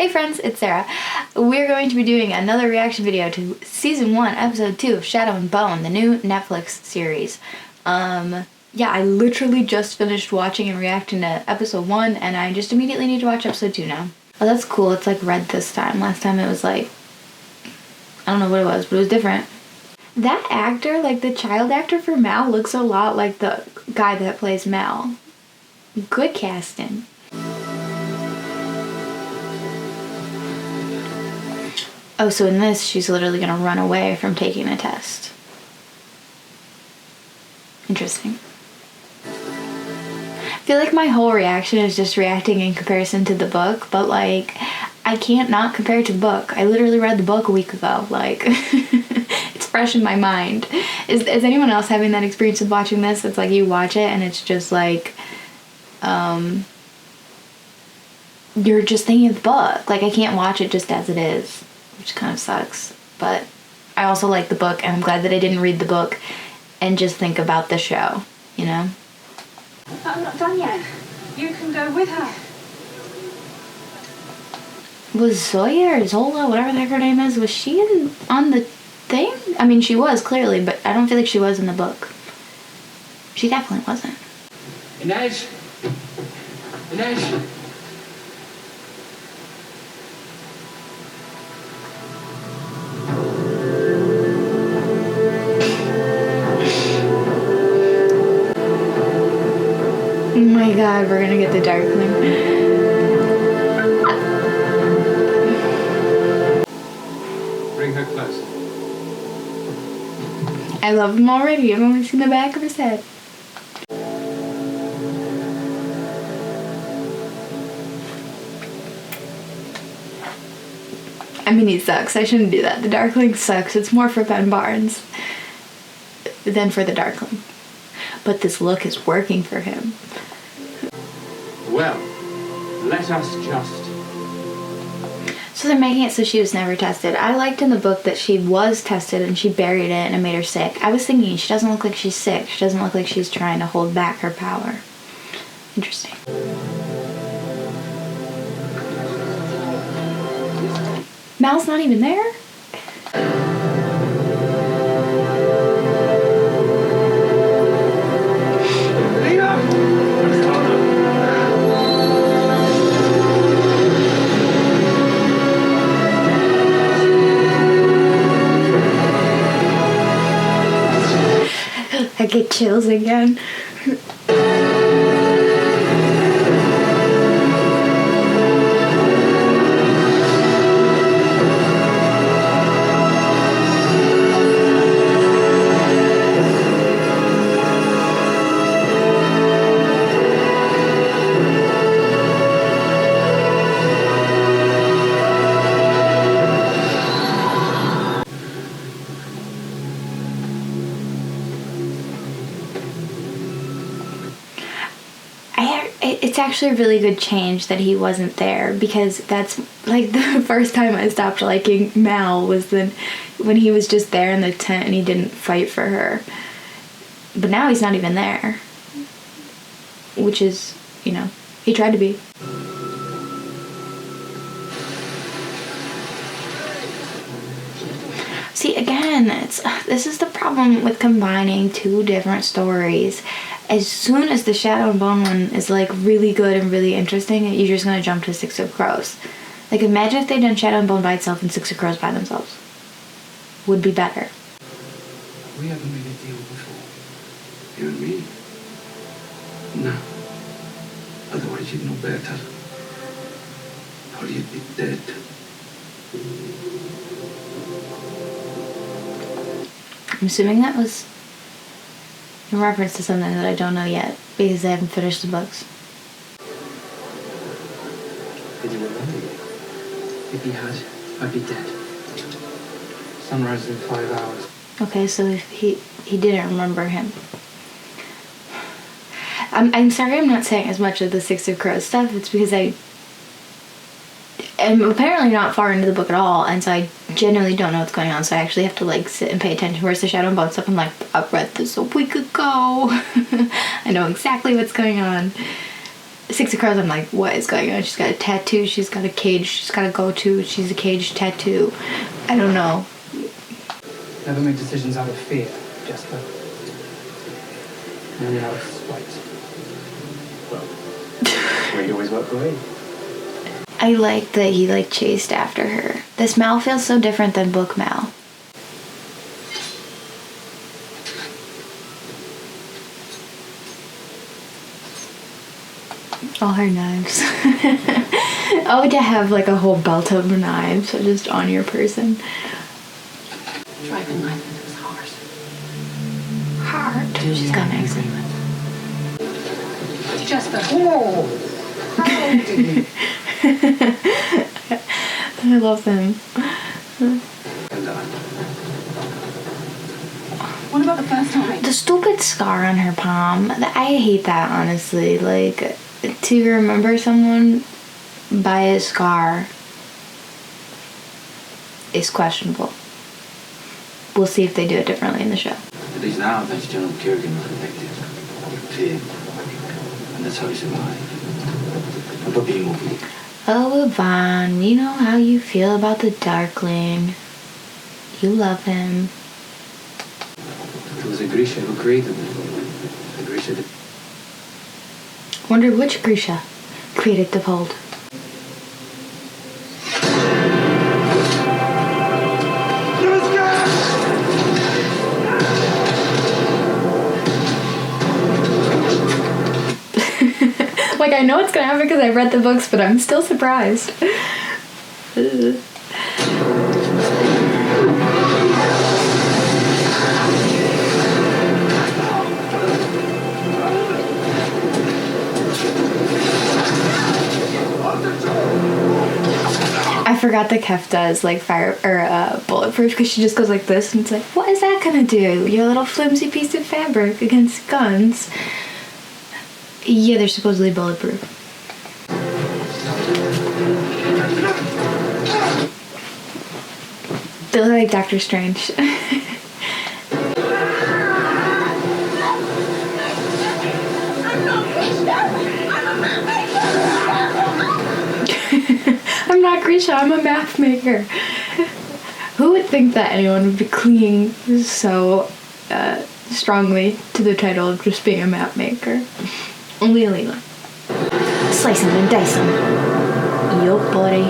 Hey friends, it's Sarah. We're going to be doing another reaction video to Season 1, Episode 2 of Shadow and Bone, the new Netflix series. Yeah, I literally just finished watching and reacting to Episode 1, and I just immediately need to watch Episode 2 now. Oh, that's cool. It's like red this time. Last time it was like, I don't know what it was, but it was different. That actor, like the child actor for Mal, looks a lot like the guy that plays Mal. Good casting. Oh, so in this, she's literally gonna run away from taking a test. Interesting. I feel like my whole reaction is just reacting in comparison to the book, but like, I can't not compare it to the book. I literally read the book a week ago, like, it's fresh in my mind. Is anyone else having that experience with watching this? It's like you watch it and it's just like, you're just thinking of the book. Like, I can't watch it just as it is, which kind of sucks. But I also like the book, and I'm glad that I didn't read the book and just think about the show, you know? I'm not done yet. You can go with her. Was Zoya or Zola, whatever the heck her name is, was she on the thing? I mean, she was, clearly, but I don't feel like she was in the book. She definitely wasn't. Inez! Inez! Oh my god, we're gonna get the Darkling. Bring her close. I love him already. I've only seen the back of his head. I mean, he sucks. I shouldn't do that. The Darkling sucks. It's more for Ben Barnes than for the Darkling. But this look is working for him. Well, let us just... So they're making it so she was never tested. I liked in the book that she was tested and she buried it and it made her sick. I was thinking she doesn't look like she's sick. She doesn't look like she's trying to hold back her power. Interesting. Mal's not even there? I get chills again. It's actually a really good change that he wasn't there, because that's like the first time I stopped liking Mal was when he was just there in the tent and he didn't fight for her. But now he's not even there, which is, you know, he tried to be. See, again, this is the problem with combining two different stories. As soon as the Shadow and Bone one is like really good and really interesting, you're just gonna jump to Six of Crows. Like, imagine if they'd done Shadow and Bone by itself and Six of Crows by themselves. Would be better. We haven't made a deal before. You and me? No. Otherwise you'd know better. Or you'd be dead. I'm assuming that was in reference to something that I don't know yet, because I haven't finished the books. Did you remember me? If he had, I'd be dead. Sunrise in 5 hours. Okay, so he didn't remember him. I'm sorry I'm not saying as much of the Six of Crows stuff. It's because I am apparently not far into the book at all, and so I genuinely don't know what's going on, so I actually have to like sit and pay attention. Where's the Shadow and Bone stuff? I'm like, I've read this a week ago. I know exactly what's going on. 6 of Crows, I'm like, what is going on? She's got a tattoo, she's got a cage, she's got to go to, she's a cage tattoo. I don't know. Never make decisions out of fear, Jasper. Only out of spite. Well, we'd always work for me. I like that he like chased after her. This Mal feels so different than book Mal. All her knives. Oh, to have like a whole belt of knives just on your person. Driving knife into his heart. Heart. She's got an accent. Jasper. Oh! How old are you? I love them. What about the first time? The stupid scar on her palm. I hate that, honestly. Like, to remember someone by a scar is questionable. We'll see if they do it differently in the show. At least now, thanks to General Kerrigan, was infected. Fear. And that's how he survived. And Puppy movie. Oh, Yvonne, you know how you feel about the Darkling. You love him. It was a Grisha who created it. A Grisha that... Wonder which Grisha created the fold. Like, I know it's gonna happen because I read the books, but I'm still surprised. I forgot that Kefta is like fire or bulletproof because she just goes like this, and it's like, what is that gonna do? Your little flimsy piece of fabric against guns. Yeah, they're supposedly bulletproof. They look like Doctor Strange. I'm not Grisha, I'm a map maker. Who would think that anyone would be clinging so strongly to the title of just being a map maker? Only Alina. Slice him and dice him. Yo, buddy.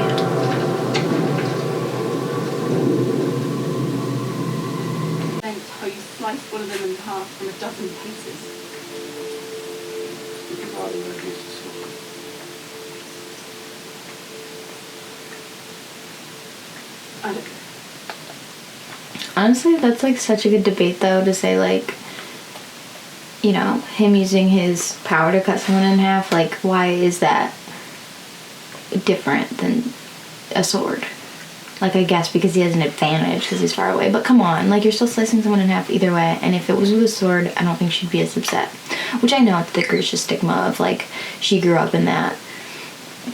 How you sliced one of them in half from a dozen pieces. I don't. Honestly, that's like such a good debate though, to say like, you know, him using his power to cut someone in half, like, why is that different than a sword? Like, I guess because he has an advantage because he's far away, but come on, like, you're still slicing someone in half either way, and if it was with a sword, I don't think she'd be as upset. Which I know it's the Grisha stigma of, like, she grew up in that,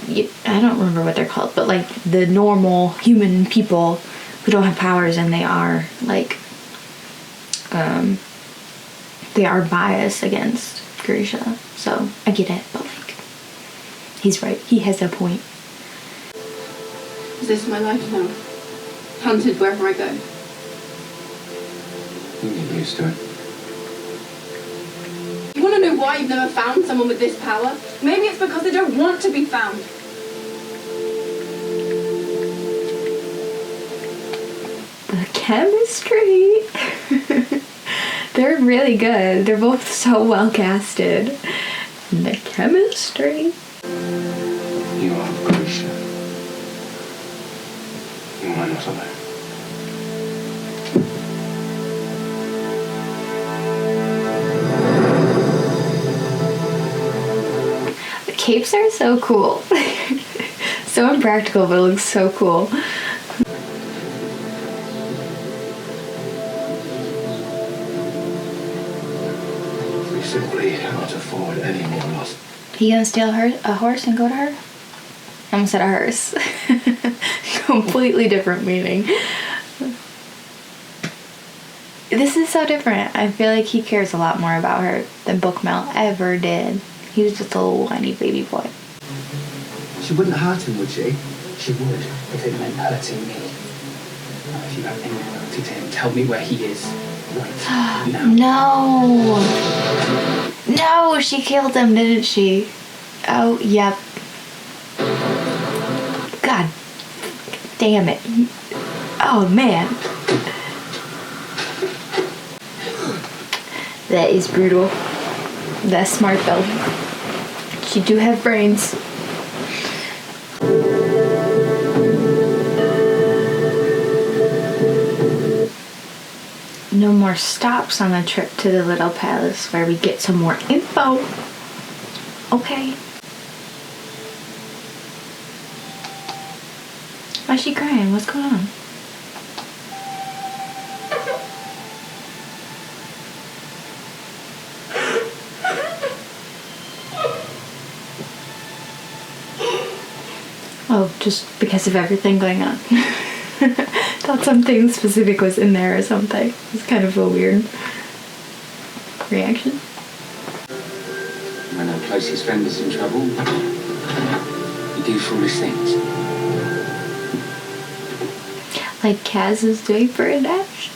I don't remember what they're called, but, like, the normal human people who don't have powers, and they are, like, they are biased against Grisha. So, I get it, but, like, he's right. He has a point. Is this my life now? Hunted wherever I go. You get used to it. You want to know why you've never found someone with this power? Maybe it's because they don't want to be found. The chemistry. They're really good. They're both so well casted. The chemistry. You are Grisha. You might not know. The capes are so cool. So impractical, but it looks so cool. We simply cannot afford any more loss. He gonna steal a horse and go to her? I almost said a hearse. Completely different meaning. This is so different. I feel like he cares a lot more about her than Bookmel ever did. He was just a little whiny baby boy. She wouldn't hurt him, would she? She would, if it meant hurting me. Now, if you have any loyalty to him, tell me where he is. Right now. No, she killed him, didn't she? Oh, yep. God damn it. Oh, man. That is brutal. That's smart, though. She do have brains. No more stops on the trip to the little palace where we get some more info. Okay. Why's she crying? What's going on? Oh, just because of everything going on. Thought something specific was in there or something. It's kind of a weird reaction. When our closest friend is in trouble, we do foolish things. Like Kaz is doing for a dash.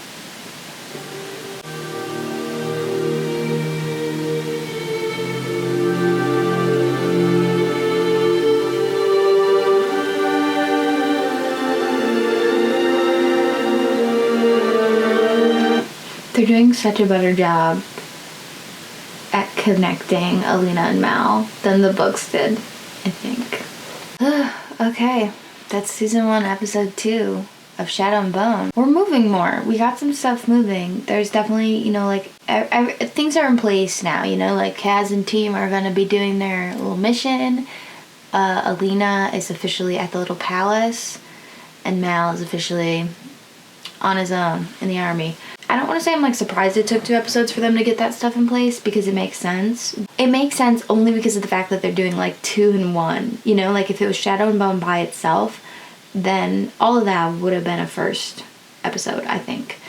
They're doing such a better job at connecting Alina and Mal than the books did, I think. Okay, that's season 1, episode 2 of Shadow and Bone. We're moving more. We got some stuff moving. There's definitely, you know, like, things are in place now, you know, like Kaz and team are going to be doing their little mission. Alina is officially at the little palace, and Mal is officially on his own in the army. I don't want to say I'm like surprised it took 2 episodes for them to get that stuff in place, because it makes sense. It makes sense only because of the fact that they're doing like 2 in 1. You know, like if it was Shadow and Bone by itself, then all of that would have been a first episode, I think.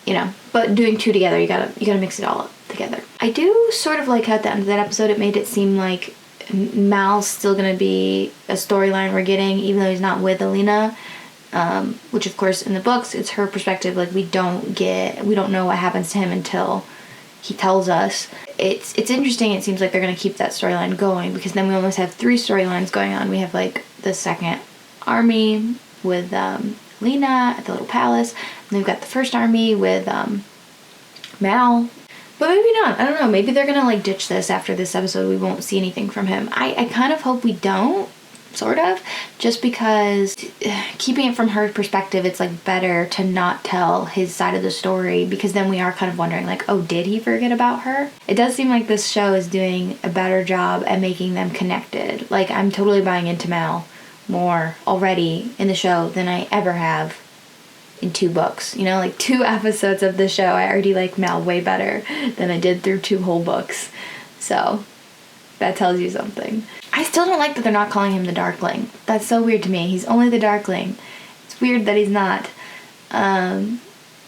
You know, but doing 2 together, you gotta mix it all up together. I do sort of like how at the end of that episode it made it seem like Mal's still gonna be a storyline we're getting, even though he's not with Alina. Which of course in the books it's her perspective. Like we don't know what happens to him until he tells us. It's interesting. It seems like they're gonna keep that storyline going, because then we almost have 3 storylines going on. We have like the second army with Lena at the little palace, and they've got the first army with Mal. But maybe not. I don't know. Maybe they're gonna like ditch this after this episode. We won't see anything from him. I kind of hope we don't. Sort of, just because keeping it from her perspective, it's like better to not tell his side of the story, because then we are kind of wondering like, oh, did he forget about her? It does seem like this show is doing a better job at making them connected. Like I'm totally buying into Mal more already in the show than I ever have in 2 books. You know, like 2 episodes of the show, I already like Mal way better than I did through 2 whole books. So that tells you something. I still don't like that they're not calling him the Darkling. That's so weird to me. He's only the Darkling. It's weird that he's not. And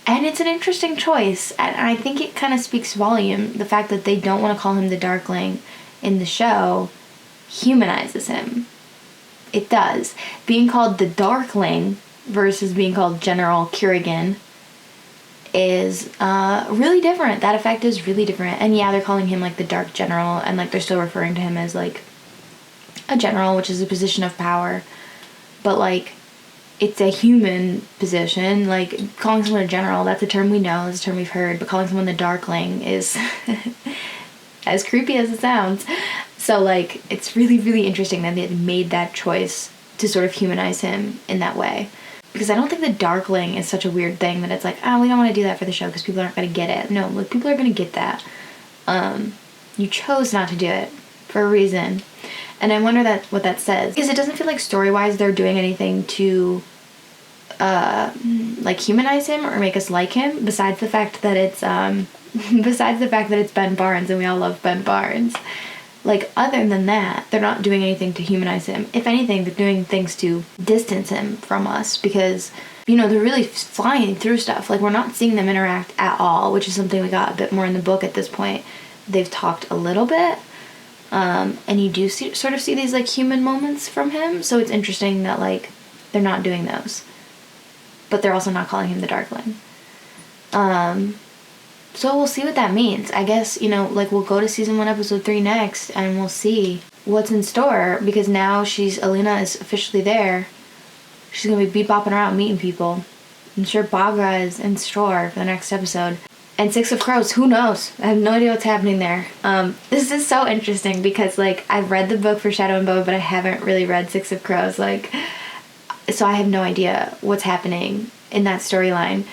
it's an interesting choice. And I think it kind of speaks volume. The fact that they don't want to call him the Darkling in the show humanizes him. It does. Being called the Darkling versus being called General Kerrigan is really different. That effect is really different. And yeah, they're calling him like the Dark General, and like they're still referring to him as like a general, which is a position of power, but like it's a human position. Like calling someone a general, that's a term we know, that's a term we've heard, but calling someone the Darkling is as creepy as it sounds. So like it's really, really interesting that they made that choice to sort of humanize him in that way, because I don't think the Darkling is such a weird thing that it's like, oh, we don't want to do that for the show because people aren't going to get it. No, like people are going to get that. You chose not to do it for a reason. And I wonder what that says, because it doesn't feel like story-wise they're doing anything to like humanize him or make us like him, besides the fact that it's Ben Barnes and we all love Ben Barnes. Like other than that, they're not doing anything to humanize him. If anything, they're doing things to distance him from us, because you know they're really flying through stuff. Like we're not seeing them interact at all, which is something we got a bit more in the book at this point. they've talked a little bit. And you do sort of see these, like, human moments from him. So it's interesting that, like, they're not doing those. But they're also not calling him the Darkling. So we'll see what that means. I guess, you know, like, we'll go to season 1, episode 3 next, and we'll see what's in store. Because now Alina is officially there. She's going to be bebopping around meeting people. I'm sure Bagra is in store for the next episode. And Six of Crows, who knows? I have no idea what's happening there. This is so interesting because, like, I've read the book for Shadow and Bone, but I haven't really read Six of Crows. Like, so I have no idea what's happening in that storyline.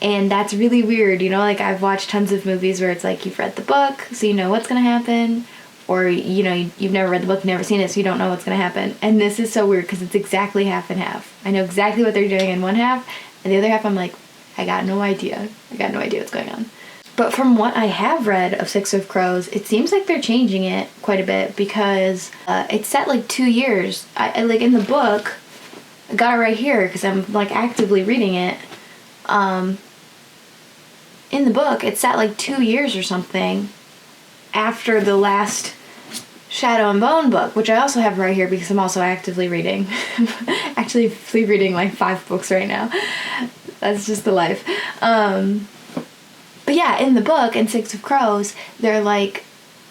And that's really weird, you know? Like, I've watched tons of movies where it's like, you've read the book, so you know what's going to happen. Or, you know, you've never read the book, never seen it, so you don't know what's going to happen. And this is so weird because it's exactly half and half. I know exactly what they're doing in one half, and the other half I'm like, I got no idea. I got no idea what's going on. But from what I have read of Six of Crows, it seems like they're changing it quite a bit because it's set like 2 years. I like in the book, I got it right here because I'm like actively reading it. In the book, it's set like 2 years or something after the last Shadow and Bone book, which I also have right here because I'm also actively reading. Actually reading like 5 books right now. That's just the life. But yeah, in the book, in Six of Crows, they're like,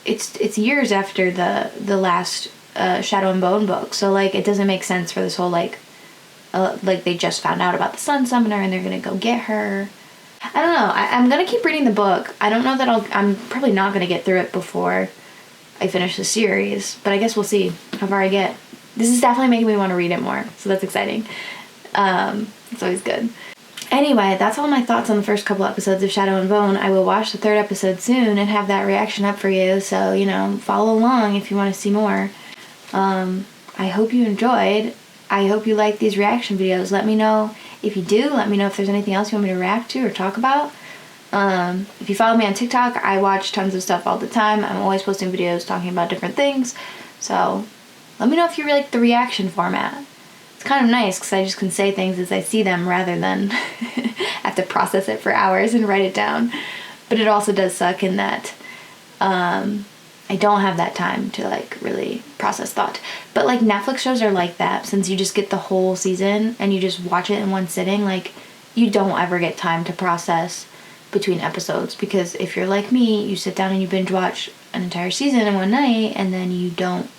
it's years after the last Shadow and Bone book. So, like, it doesn't make sense for this whole, like they just found out about the Sun Summoner and they're gonna go get her. I don't know. I'm gonna keep reading the book. I don't know that I'm probably not gonna get through it before I finish the series. But I guess we'll see how far I get. This is definitely making me want to read it more. So that's exciting. It's always good. Anyway, that's all my thoughts on the first couple episodes of Shadow and Bone. I will watch the 3rd episode soon and have that reaction up for you, so, you know, follow along if you want to see more. I hope you enjoyed. I hope you like these reaction videos. Let me know if you do. Let me know if there's anything else you want me to react to or talk about. If you follow me on TikTok, I watch tons of stuff all the time. I'm always posting videos talking about different things. So let me know if you like the reaction format. It's kind of nice because I just can say things as I see them rather than have to process it for hours and write it down. But it also does suck in that I don't have that time to, like, really process thought. But, like, Netflix shows are like that, since you just get the whole season and you just watch it in one sitting. Like, you don't ever get time to process between episodes, because if you're like me, you sit down and you binge watch an entire season in one night and then you don't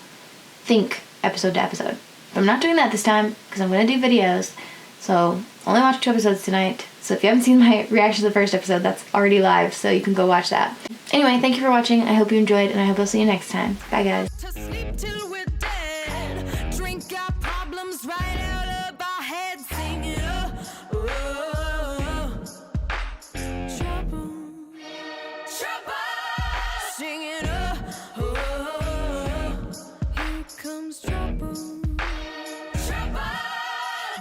think episode to episode. But I'm not doing that this time because I'm going to do videos. So only watch 2 episodes tonight. So if you haven't seen my reaction to the first episode, that's already live, so you can go watch that. Anyway, thank you for watching. I hope you enjoyed, and I hope I'll see you next time. Bye, guys. To sleep till we're dead. Drink our problems right out of our heads, singing, oh, oh, oh. Trouble, trouble.